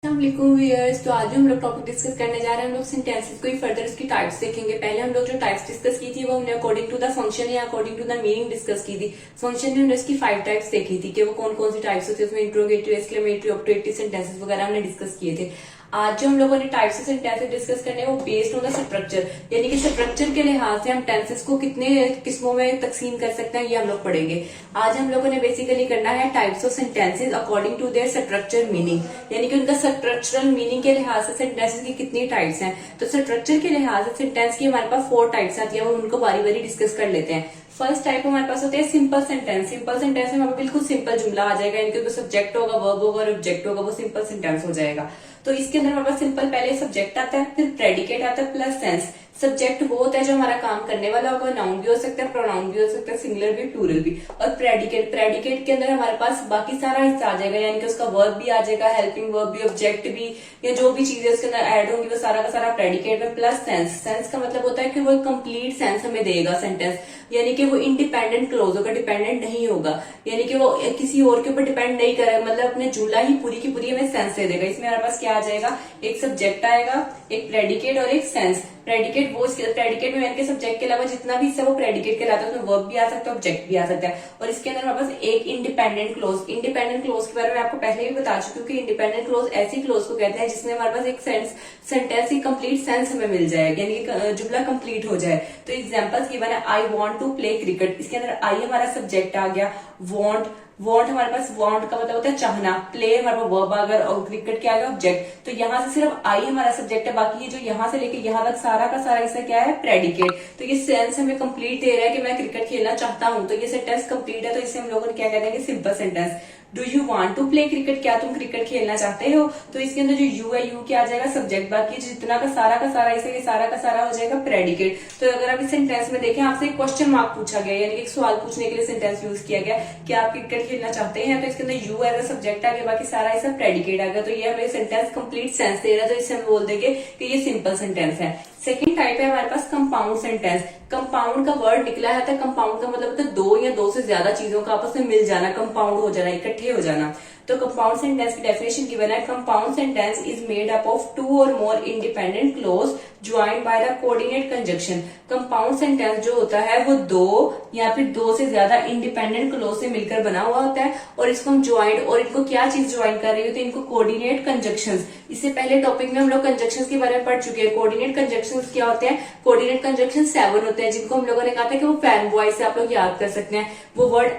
Viewers, तो आज हम लोग टॉपिक डिस्कस करने जा रहे हैं। हम लोग सेंटेंसेस को ही फर्दर उसकी टाइप्स देखेंगे। पहले हम लोग जो टाइप्स डिस्कस की थी वो हमने अकॉर्डिंग टू द फंक्शन या according to the meaning discuss की थी। फंक्शन में हमने उसकी 5 टाइप्स देखी थी कि वो कौन कौन सी टाइप्स होती है। उसमें इंट्रोगेटिव, एक्सक्लेमेटरी, ऑब्जेक्टिव सेंटेंसेस वगैरह हमने डिस्कस किए थे। आज जो हम लोगों ने टाइप्स ऑफ सेंटेंसेस डिस्कस करने हैं वो बेस्ड ऑन द स्ट्रक्चर, यानी कि स्ट्रक्चर के लिहाज से हम टेंसेस को कितने किस्मों में तकसीम कर सकते हैं, ये हम लोग पढ़ेंगे। आज हम लोगों ने बेसिकली करना है types of sentences according to their structure meaning, यानी कि उनका स्ट्रक्चरल मीनिंग के लिहाज से सेंटेंसेस की कितनी टाइप्स हैं। तो स्ट्रक्चर के लिहाज से सेंटेंस की हमारे पास 4 टाइप्स आती है, वो उनको बारी बारी डिस्कस कर लेते हैं। फर्स्ट टाइप हमारे पास होते हैं सिंपल सेंटेंस। सिंपल सेंटेंस में हमें बिल्कुल सिंपल जुमला आ जाएगा, यानी कि सब्जेक्ट होगा, वर्ब होगा और ऑब्जेक्ट होगा, वो सिंपल सेंटेंस हो जाएगा। तो इसके अंदर हमारे पास सिंपल पहले सब्जेक्ट आता है, फिर प्रेडिकेट आता है प्लस सेंस। सब्जेक्ट वो होता है जो हमारा काम करने वाला होगा, नाउन भी हो सकता है, प्रोनाउन भी हो सकता है, सिंगुलर भी, प्लूरल भी। और प्रेडिकेट के अंदर हमारे पास बाकी सारा हिस्सा आ जाएगा, यानी कि उसका वर्ब भी आ जाएगा, हेल्पिंग वर्ब भी, ऑब्जेक्ट भी, या जो भी चीजें उसके अंदर ऐड होंगी वो सारा का सारा प्रेडिकेट में। प्लस सेंस, सेंस का मतलब होता है कि वो कंप्लीट सेंस हमें देगा सेंटेंस, यानी कि वो इंडिपेंडेंट क्लोज होगा, डिपेंडेंट नहीं होगा, यानी कि वो किसी और के ऊपर डिपेंड नहीं करेगा, मतलब अपने जुमला ही पूरी की पूरी हमें सेंस दे देगा। इसमें हमारे पास क्या आ जाएगा, एक सब्जेक्ट आएगा, एक प्रेडिकेट और एक सेंस। प्रेडिकेट वो प्रेडिकेट में यानी कि सब्जेक्ट के अलावा जितना भी हिस्सा वो प्रेडिकेट कहलाता है, उसमें वर्ब भी आ सकता है, ऑब्जेक्ट भी आ सकता है। और इसके अंदर हमारे पास एक इंडिपेंडेंट क्लोज। इंडिपेंडेंट क्लोज के बारे में आपको पहले भी बता चुकी हूँ कि इंडिपेंडेंट क्लोज ऐसी क्लोज को कहते हैं जिसमें हमारे पास एक सेंटेंस की कंप्लीट सेंस हमें मिल जाए, यानी कि जुमला कंप्लीट हो जाए। तो एग्जांपल्स गिवन है, I want to play cricket. इसके अंदर आई हमारा सब्जेक्ट आ गया, वांट हमारे पास, वांट का मतलब होता है चाहना, प्ले हमारे पास वर्ब आ गया और क्रिकेट क्या आ गया, ऑब्जेक्ट। तो यहाँ से सिर्फ आई हमारा सब्जेक्ट है, बाकी ये जो यहाँ से लेके यहाँ तक सारा का सारा हिस्सा क्या है, प्रेडिकेट। तो ये सेंस हमें कंप्लीट दे रहा है कि मैं क्रिकेट खेलना चाहता हूँ, तो ये सेंटेंस कंप्लीट है। तो इसे हम लोगों ने क्या कहते हैं, simple sentence. Do you want to play cricket, क्या तुम क्रिकेट खेलना चाहते हो। तो इसके अंदर जो यू है, यू क्या आ जाएगा, सब्जेक्ट, बाकी जितना का सारा इसे सारा का सारा हो जाएगा प्रेडिकेट। तो अगर आप इस सेंटेंस में देखें, आपसे एक क्वेश्चन मार्क पूछा गया, यानी कि एक सवाल पूछने के लिए सेंटेंस यूज किया गया कि आप क्रिकेट खेलना चाहते हैं, तो इसके अंदर यू एज अ सब्जेक्ट आ गया, बाकी सारा ऐसा प्रेडिकेट आ गया। तो ये हमें सेंटेंस कंप्लीट सेंस दे रहा है, तो इससे हम बोल देंगे कि ये सिंपल सेंटेंस है। सेकंड टाइप है हमारे पास कंपाउंड सेंटेंस। कंपाउंड का वर्ड निकला है था, कंपाउंड का मतलब होता है दो या दो से ज्यादा चीजों का आपस में मिल जाना, कंपाउंड हो जाना, इकट्ठे हो जाना। तो कंपाउंड सेंटेंस की डेफिनेशन गिवन है, compound sentence is made up of 2 और more independent clause joined by the coordinate conjunction. Compound sentence जो होता है वो 2 या फिर 2 से ज्यादा इंडिपेंडेंट क्लोज से मिलकर बना हुआ होता है, और इसको हम ज्वाइंट, और इनको क्या चीज ज्वाइन कर रही होती है, इनको कोऑर्डिनेट कंजंक्शंस। इससे पहले टॉपिक में हम लोग कंजंक्शंस के बारे में पढ़ चुके हैं। कोऑर्डिनेट कंजंक्शंस क्या होते हैं, कोऑर्डिनेट कंजंक्शन 7 होते हैं, जिनको हम लोगों ने कहा था कि वो फैन बॉय से आप लोग याद कर सकते हैं। वो वर्ड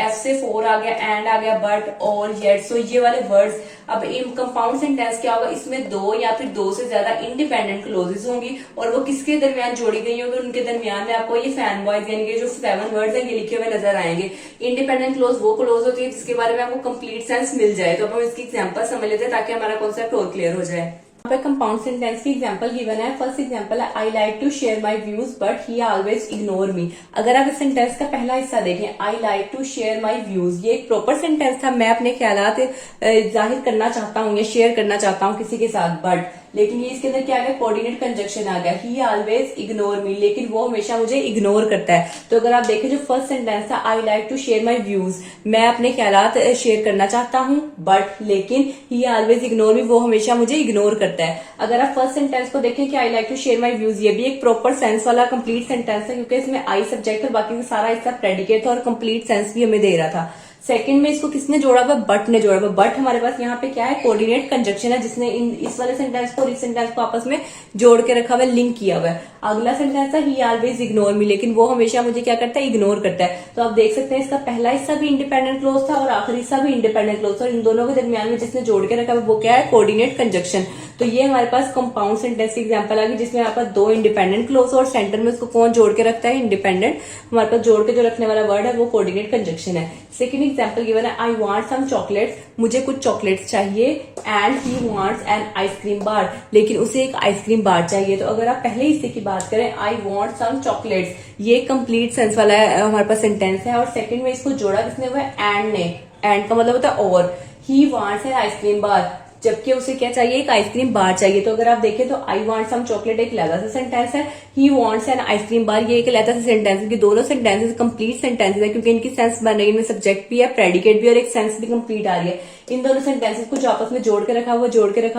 F से 4 आ गया, एंड आ गया, बट, और, येट। सो ये वाले वर्ड्स। अब इन कंपाउंड सेंटेंस क्या होगा, इसमें 2 या फिर 2 से ज्यादा इंडिपेंडेंट क्लोजेस होंगी, और वो किसके दरमियान जोड़ी गई होगी, उनके दरमियान में आपको ये फैन बॉयज यानी कि जो 7 वर्ड्स हैं ये लिखे हुए नजर आएंगे। इंडिपेंडेंट क्लोज वो क्लोज होती है जिसके बारे में आपको कंप्लीट सेंस मिल जाए। तो अब हम इसकी एग्जांपल समझ लेते हैं ताकि हमारा कॉन्सेप्ट और क्लियर हो जाए। यहाँ पे कंपाउंड सेंटेंस की एग्जांपल गिवन है। फर्स्ट एग्जांपल है, I like to share my views but he always ignore me. अगर आप इस सेंटेंस का पहला हिस्सा देखें, I like to share my views, ये एक प्रॉपर सेंटेंस था, मैं अपने ख्यालात जाहिर करना चाहता हूँ या शेयर करना चाहता हूँ किसी के साथ, बट लेकिन ये इसके अंदर क्या आ गया, कोऑर्डिनेट कंजंक्शन आ गया, ही ऑलवेज इग्नोर मी, लेकिन वो हमेशा मुझे इग्नोर करता है। तो अगर आप देखें जो फर्स्ट सेंटेंस था, I like to share my views, मैं अपने ख्यालात शेयर करना चाहता हूँ, बट लेकिन ही ऑलवेज इग्नोर मी, वो हमेशा मुझे इग्नोर करता है। अगर आप फर्स्ट सेंटेंस को देखें कि I like to share my views, ये भी एक प्रॉपर सेंस वाला कंप्लीट सेंटेंस है, क्योंकि इसमें आई सब्जेक्ट और बाकी सारा इसका प्रेडिकेट था और कंप्लीट सेंस भी हमें दे रहा था। सेकंड में इसको किसने जोड़ा हुआ, बट ने जोड़ा हुआ। बट हमारे पास यहाँ पे क्या है, कोऑर्डिनेट कंजंक्शन है, जिसने इस वाले सेंटेंस को और इस सेंटेंस को आपस में जोड़ के रखा हुआ है, लिंक किया हुआ है। अगला सेंटेंस था, ही ऑलवेज इग्नोर मी, लेकिन वो हमेशा मुझे क्या करता है, इग्नोर करता है। तो आप देख सकते हैं इसका पहला हिस्सा भी इंडिपेंडेंट क्लोज था और आखिरी हिस्सा भी इंडिपेंडेंट क्लोज था, और इन दोनों के दरमियान में जिसने जोड़ के रखा है वो क्या है, कोऑर्डिनेट कंजंक्शन। तो ये हमारे पास कंपाउंड सेंटेंस की एग्जांपल आ गई, जिसमें हमारे पास 2 इंडिपेंडेंट क्लोज और सेंटर में उसको कौन जोड़ के रखता है, इंडिपेंडेंट। हमारे पास जोड़ के जो रखने वाला वर्ड है वो कोऑर्डिनेट कंजंक्शन है। सेकंड एग्जांपल गिवन है, आई वांट सम चॉकलेट्स, मुझे कुछ चॉकलेट्स चाहिए, and he wants an ice cream bar, लेकिन उसे एक आइसक्रीम बार चाहिए। तो अगर आप पहले हिस्से की बात करें, आई वांट सम चॉकलेट्स, ये कंप्लीट सेंस वाला हमारे पास सेंटेंस है, और सेकंड में इसको जोड़ा किसने हुआ है, एंड ने। एंड का मतलब होता है और। ही वांट्स एन आइसक्रीम बार, जबकि उसे क्या चाहिए, एक आइसक्रीम बार चाहिए। तो अगर आप देखें तो आई वांट सम चॉकलेट एक लहजा सा सेंटेंस है, ही वांट्स एन आइसक्रीम बार ये एक लहजा सा सेंटेंस है। दोनों सेंटेंसेस कंप्लीट सेंटेंसेस है, क्योंकि इनकी सेंस बन रही है, इनमें सब्जेक्ट भी है, प्रेडिकेट भी, और एक सेंस भी कंप्लीट आ रही है। इन दोनों सेंटेंसेस को जो आपस में जोड़ के रखा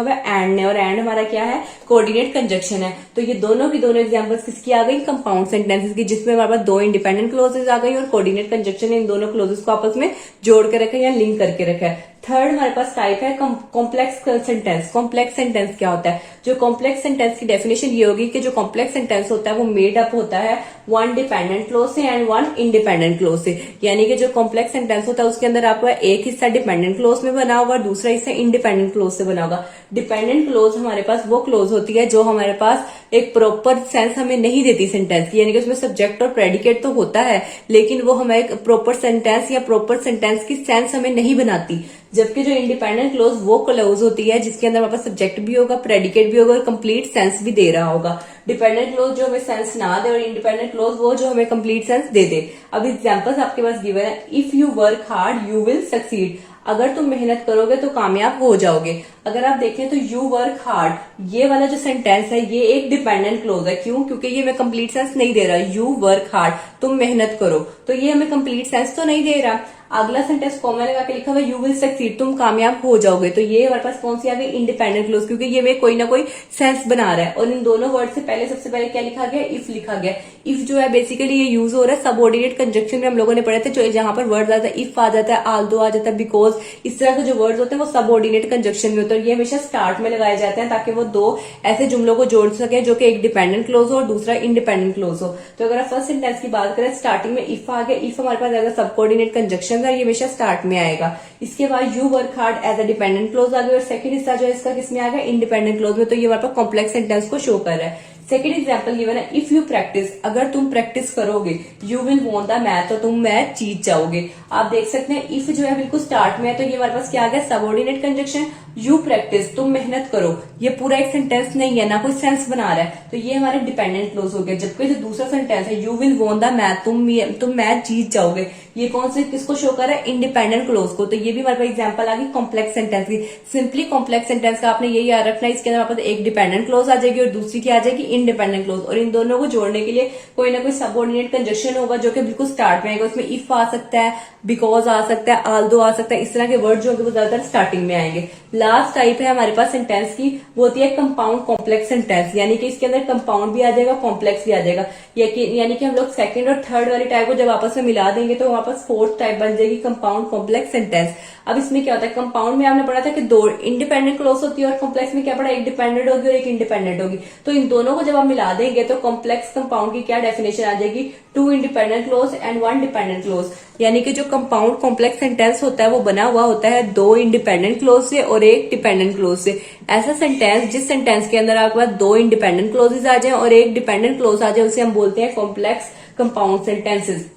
हुआ है एंड ने, और एंड हमारा क्या है, कोऑर्डिनेट कंजक्शन है। तो ये दोनों की दोनों एग्जांपल्स किसकी आ गई, कंपाउंड सेंटेंसेस की, जिसमें हमारे पास दो इंडिपेंडेंट क्लोजेस आ गई और कोऑर्डिनेट कंजक्शन इन दोनों क्लोजेस को आपस में जोड़ के रखा है या लिंक करके रखा है। थर्ड हमारे पास टाइप है कॉम्प्लेक्स सेंटेंस। कॉम्प्लेक्स सेंटेंस क्या होता है, जो कॉम्प्लेक्स सेंटेंस की डेफिनेशन ये होगी कि जो कॉम्प्लेक्स सेंटेंस होता है वो मेड अप होता है वन डिपेंडेंट क्लोज से एंड वन इंडिपेंडेंट क्लोज से। यानी कि जो कॉम्प्लेक्स सेंटेंस होता है उसके अंदर आपको एक हिस्सा डिपेंडेंट क्लोज में बना होगा, दूसरा हिस्सा इंडिपेंडेंट क्लोज से बना होगा। डिपेंडेंट क्लोज हमारे पास वो क्लोज होती है जो हमारे पास एक प्रॉपर सेंस हमें नहीं देती सेंटेंस की, यानी कि उसमें सब्जेक्ट और प्रेडिकेट तो होता है लेकिन वो हमें एक प्रॉपर सेंटेंस या प्रॉपर सेंटेंस की सेंस हमें नहीं बनाती। जबकि जो इंडिपेंडेंट क्लोज वो क्लोज होती है जिसके अंदर हमारे पास सब्जेक्ट भी होगा, प्रेडिकेट भी होगा और कंप्लीट सेंस भी दे रहा होगा। डिपेंडेंट क्लोज जो हमें सेंस ना दे और इंडिपेंडेंट क्लोज वो जो हमें कंप्लीट सेंस दे दे। अब एग्जांपल्स आपके पास गिवन है, if you work hard you will succeed, अगर तुम मेहनत करोगे तो कामयाब हो जाओगे। अगर आप देखें तो यू वर्क हार्ड, ये वाला जो सेंटेंस है ये एक डिपेंडेंट क्लोज है। क्यों? क्योंकि ये हमें कंप्लीट सेंस नहीं दे रहा। यू वर्क हार्ड, तुम मेहनत करो, तो ये हमें कंप्लीट सेंस तो नहीं दे रहा। अगला सेंटेंस कॉमा लगा के लिखा हुआ यू विल सक्सीड, तुम कामयाब हो जाओगे, तो ये हमारे पास कौन सी आ गई, इंडिपेंडेंट क्लोज, क्योंकि ये में कोई ना कोई सेंस बना रहा है। और इन दोनों वर्ड से पहले सबसे पहले क्या लिखा गया, इफ लिखा गया। इफ जो है बेसिकली ये यूज हो रहा है सबऑर्डिनेट कंजक्शन में, हम लोगों ने पढ़े थे, जो जहां पर वर्ड आता है इफ आ जाता है, आल्दो आ जाता है, बिकॉज, इस तरह के जो वर्ड्स होते हैं वो सबऑर्डिनेट कंजक्शन में होते हैं। ये हमेशा स्टार्ट में लगाए जाते हैं ताकि वो दो ऐसे जुमलों को जोड़ सके जो कि एक डिपेंडेंट क्लोज हो और दूसरा इंडिपेंडेंट क्लोज हो। तो अगर आप फर्स्ट सेंटेंस की बात करें, स्टार्टिंग में इफ आ गया, इफ हमारे पास आएगा सबऑर्डिनेट कंजक्शन का, ये हमेशा स्टार्ट में आएगा। इसके बाद you work hard as a dependent clause आ गया और सेकंड हिस्सा जो है इसका किसमें आ गया, इंडिपेंडेंट क्लोज में। तो ये हमारे पास कॉम्प्लेक्स सेंटेंस को शो कर रहा है। सेकेंड एग्जाम्पल गिवन है, इफ यू प्रैक्टिस, अगर तुम प्रैक्टिस करोगे, you will won the math, तो तुम मैथ जीत जाओगे। आप देख सकते हैं इफ जो है बिल्कुल स्टार्ट में है, तो ये हमारे पास क्या आ गया, सबऑर्डिनेट कंजक्शन। यू प्रैक्टिस, तुम मेहनत करो, ये पूरा एक सेंटेंस नहीं है, ना कोई सेंस बना रहा है, तो ये हमारे डिपेंडेंट क्लोज हो गया। जबकि जो दूसरा सेंटेंस है you will won the math, तुम मैथ जीत जाओगे, ये कौन से किसको शो कर रहा है, इंडिपेंडेंट क्लोज को। तो ये भी हमारे पास एग्जांपल आ गई कॉम्प्लेक्स सेंटेंस की। सिंपली कॉम्प्लेक्स सेंटेंस का आपने यही याद रखना है, इसके अंदर हमारे पास एक डिपेंडेंट क्लोज आ जाएगी और दूसरी क्या आ जाएगी, इंडिपेंडेंट क्लोज। और इन दोनों को जोड़ने के लिए कोई ना कोई सबऑर्डिनेट कंजक्शन होगा जो कि बिल्कुल स्टार्ट में आएगा। उसमें इफ आ सकता है, बिकॉज आ सकता है, आल्दो आ सकता है, इस तरह के वर्ड जो होंगे वो ज्यादातर स्टार्टिंग में आएंगे। लास्ट टाइप है हमारे पास सेंटेंस की, वो होती है कंपाउंड कॉम्प्लेक्स सेंटेंस, यानी कि इसके अंदर कंपाउंड भी आ जाएगा, कॉम्प्लेक्स भी आ जाएगा। यानी कि हम लोग सेकंड और थर्ड वाली टाइप को जब आपस में मिला देंगे तो वापस फोर्थ टाइप बन जाएगी कंपाउंड कॉम्प्लेक्स सेंटेंस। अब इसमें क्या होता है, कंपाउंड में आपने पढ़ा था कि दो इंडिपेंडेंट क्लोज होती है और कॉम्प्लेक्स में क्या पढ़ा, एक डिपेंडेंट होगी और एक इंडिपेंडेंट होगी। तो इन दोनों को जब आप मिला देंगे तो कॉम्प्लेक्स कंपाउंड की क्या डेफिनेशन आ जाएगी, two independent clause and one dependent clause. यानी कि जो कंपाउंड कॉम्प्लेक्स सेंटेंस होता है वो बना हुआ होता है दो इंडिपेंडेंट क्लोज से और एक डिपेंडेंट क्लोज से। ऐसा सेंटेंस जिस सेंटेंस के अंदर आपके पास दो इंडिपेंडेंट क्लोजेस आ जाए और एक डिपेंडेंट क्लोज आ जाए उसे हम बोलते हैं कॉम्प्लेक्स कंपाउंड सेंटेंसेस।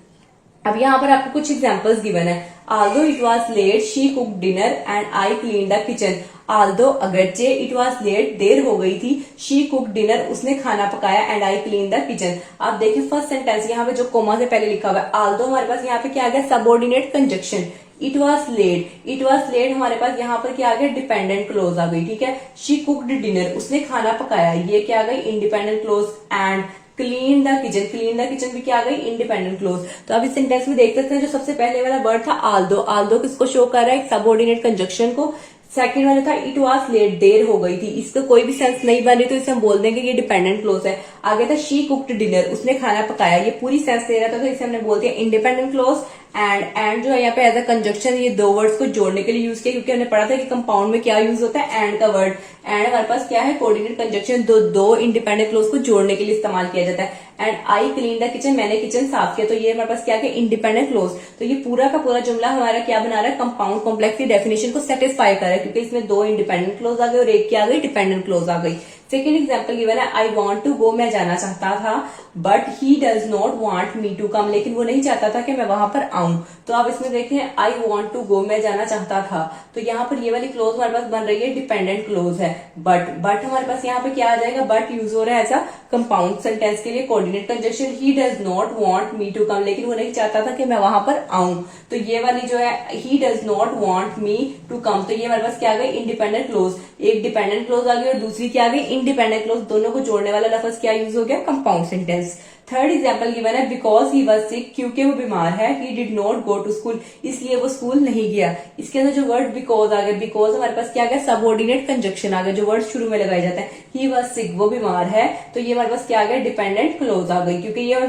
अब यहाँ पर आपको कुछ एग्जांपल्स गिवन है, although it was late she cooked dinner and I cleaned the kitchen। although अगरचे it was late देर हो गई थी, she cooked dinner उसने खाना पकाया and I cleaned the kitchen। आप देखिए फर्स्ट सेंटेंस यहाँ पे जो कोमा से पहले लिखा हुआ है, although हमारे पास यहाँ पे क्या आ गया, subordinate conjunction. It was late हमारे पास यहाँ पर क्या आ गया, डिपेंडेंट क्लोज आ गई, ठीक है। शी कुक्ड डिनर, उसने खाना पकाया, ये क्या आ गई, independent clause. And clean the kitchen भी क्या आ गई, इंडिपेंडेंट क्लोज। तो अब इस सेंटेंस में देख सकते हैं जो सबसे पहले वाला वर्ड था आल्दो किसको शो कर रहा है, सबऑर्डिनेट कंजक्शन को। सेकंड वाला था इट वॉज लेट, देर हो गई थी, इसका कोई भी सेंस नहीं बन रही तो इसे हम बोल देंगे ये डिपेंडेंट क्लोज है। आगे था शी कुक्ड डिनर, उसने खाना पकाया, ये पूरी सेंस दे रहा था तो इसे हमने बोल दिया इंडिपेंडेंट क्लोज। एंड जो है यहाँ पे एज अ कंजक्शन ये दो वर्ड्स को जोड़ने के लिए यूज किया, क्योंकि हमने पढ़ा था कि कंपाउंड में क्या यूज होता है, एंड का वर्ड। एंड हमारे पास क्या है, कोऑर्डिनेट कंजक्शन, दो इंडिपेंडेंट क्लोज को जोड़ने के लिए इस्तेमाल किया जाता है। And I clean the kitchen, मैंने किचन साफ किया, तो ये हमारे पास क्या है, इंडिपेंडेंट क्लोज। तो ये पूरा का पूरा जुमला हमारा क्या बना रहा है, कंपाउंड कॉम्प्लेक्स की डेफिनेशन को सेटिस्फाई कर रहा है, क्योंकि इसमें दो इंडिपेंडेंट क्लोज आ गए और एक क्या आ गई, डिपेंडेंट क्लोज आ गई। सेकेंड एग्जाम्पल गिवन है, आई वॉन्ट टू गो, मैं जाना चाहता था, but he does not want me to come, लेकिन वो नहीं चाहता था कि मैं वहां पर आऊं। तो आप इसमें देखते हैं आई वॉन्ट टू गो, मैं जाना चाहता था, तो यहाँ पर ये वाली क्लोज हमारे पास बन रही है डिपेंडेंट क्लोज है। बट हमारे पास यहाँ पे क्या आ जाएगा, बट यूज हो रहा है एज अ कंपाउंड सेंटेंस के लिए, coordinate conjunction. He does not want me to come, लेकिन वो नहीं चाहता था कि मैं वहां पर आऊं, तो ये वाली जो है he does not want me to come, तो ये हमारे पास क्या आ गई, इंडिपेंडेंट क्लोज। एक डिपेंडेंट क्लोज आ गई और दूसरी क्या आ गई, इंडिपेंडेंट क्लोज। दोनों को जोड़ने वाला लफ्ज क्या यूज हो गया, compound sentence. Third example given है बिकॉज ही वॉज सिक, क्योंकि वो बीमार है, he did not go to school, इसलिए वो स्कूल नहीं गया। इसके अंदर जो वर्ड बिकॉज आ गया, बिकॉज हमारे पास क्या आ गया, सबऑर्डिनेट कंजक्शन आ गया, जो वर्ड शुरू में लगाया जाता है। ही वॉज सिक, वो बीमार है, तो ये हमारे पास क्या आ गया, डिपेंडेंट क्लोज आ गई, क्योंकि ये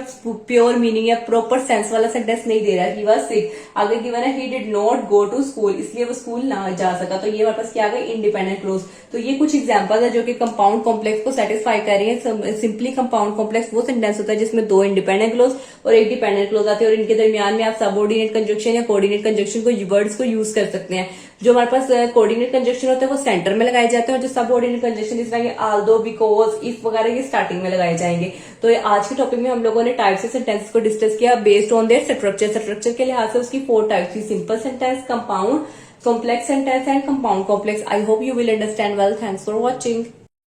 प्योर मीनिंग या प्रॉपर सेंस वाला सेंटेंस नहीं दे रहा है। ही वॉज सिक, आगे गिवन है he did not go to school, इसलिए वो स्कूल ना जा सका, तो ये हमारे पास क्या आ गया, इंडिपेंडेंट क्लोज। तो ये कुछ एग्जाम्पल है जो कि कंपाउंड कॉम्प्लेक्स को सेटिस्फाई कर रही है। सिंपली कंपाउंड कॉम्प्लेक्स वो सेंटेंस होता है जिसमें दो इंडिपेंडेंट क्लोज और एक डिपेंडेंट क्लोज आते हैं, और इनके दरमियान में आप सबऑर्डिनेट कंजक्शन या कोऑर्डिनेट कंजक्शन को वर्ड्स को यूज कर सकते हैं। जो हमारे पास कोऑर्डिनेट कंजक्शन होते हैं वो सेंटर में लगाए जाते हैं, और जो सबऑर्डिनेट कंजक्शन जिस तरह आल्दो, बिकॉज, इफ वगैरह ये स्टार्टिंग में लगाए जाएंगे। तो आज के टॉपिक में हम लोगों ने टाइप्स ऑफ सेंटेंस को डिस्कस किया based on their structure. Structure के लिहाज से उसकी 4 टाइप्स थी, simple sentence, compound, complex sentence and compound complex. I hope you will understand well. Thanks for watching.